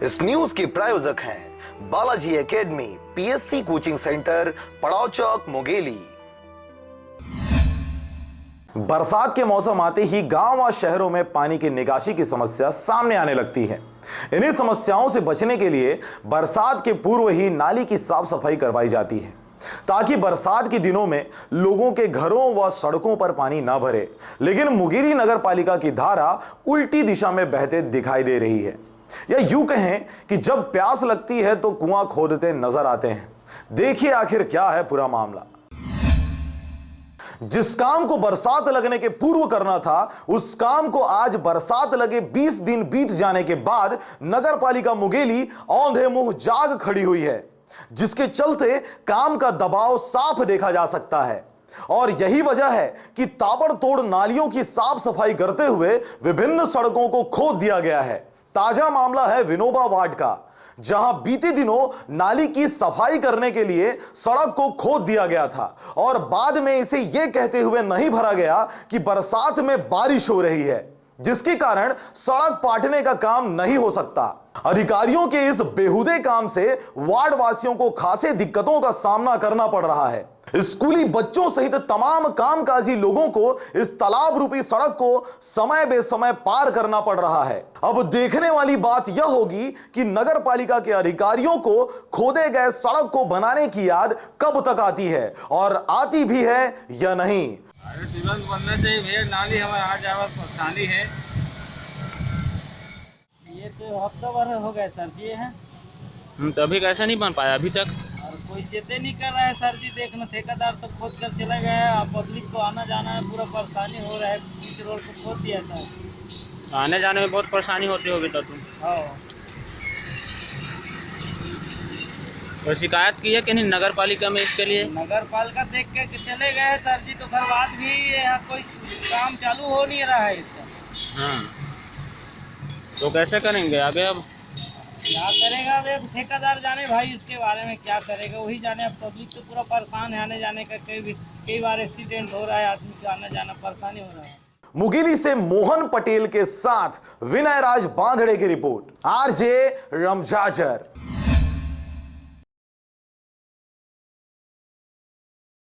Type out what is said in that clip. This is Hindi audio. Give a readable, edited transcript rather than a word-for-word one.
इस न्यूज के प्रायोजक हैं Balaji academy, PSC coaching centre, पड़ाव चौक, मुंगेली। बरसात के मौसम आते ही गांव और शहरों में पानी की निकासी की समस्या सामने आने लगती है। इन्हीं समस्याओं से बचने के लिए बरसात के पूर्व ही नाली की साफ सफाई करवाई जाती है, ताकि बरसात के दिनों में लोगों के घरों व सड़कों पर पानी न भरे। लेकिन मुंगेली नगर पालिका की धारा उल्टी दिशा में बहते दिखाई दे रही है, या यूं कहें कि जब प्यास लगती है तो कुआं खोदते नजर आते हैं। देखिए आखिर क्या है पूरा मामला। जिस काम को बरसात लगने के पूर्व करना था, उस काम को आज बरसात लगे 20 दिन बीत जाने के बाद नगर पालिका मुंगेली औंधे मुंह जाग खड़ी हुई है, जिसके चलते काम का दबाव साफ देखा जा सकता है। और यही वजह है कि ताबड़तोड़ नालियों की साफ सफाई करते हुए विभिन्न सड़कों को खोद दिया गया है। ताजा मामला है विनोबा वार्ड का, जहां बीते दिनों नाली की सफाई करने के लिए सड़क को खोद दिया गया था और बाद में इसे यह कहते हुए नहीं भरा गया कि बरसात में बारिश हो रही है, जिसके कारण सड़क पाटने का काम नहीं हो सकता। अधिकारियों के इस बेहुदे काम से वार्ड वासियों को खासे दिक्कतों का सामना करना पड़ रहा है। स्कूली बच्चों सहित तमाम कामकाजी लोगों को इस तालाब रूपी सड़क को समय बेसमय पार करना पड़ रहा है। अब देखने वाली बात यह होगी कि नगर पालिका के अधिकारियों को खोदे गए सड़क को बनाने की याद कब तक आती है, और आती भी है या नहीं। तुरंत बनना चाहिए भैया, नाली हमारे आ जाए परेशानी है। ये तो हफ्ता भर हो गए सर जी है। तो अभी कैसे नहीं बन पाया अभी तक? और कोई चेते नहीं कर रहा है सर जी। देखना ठेकेदार तो खोद कर चले गए हैं, अब पब्लिक को आना जाना है पूरा परेशानी हो रहा है। बीच रोड को खोद दिया सर। आने जाने में बहुत परेशानी होती होगी तो तुम। हाँ, तो शिकायत की है कि नहीं नगर पालिका में इसके लिए? नगर पालिका देख के चले गए हैं सर जी, तो फिर बाद भी यहाँ कोई काम चालू हो नहीं रहा है इसका। हाँ, तो कैसे करेंगे आगे? अब क्या करेगा अब ठेकेदार जाने भाई, इसके बारे में क्या करेगा वही जाने। अब पब्लिक तो पूरा परेशान है आने जाने का। कई बार एक्सीडेंट हो रहा है, आदमी का आना जाना परेशानी हो रहा है। मुंगेली से मोहन पटेल के साथ विनय राज बांधड़े की रिपोर्ट, आरजे रमजाजर।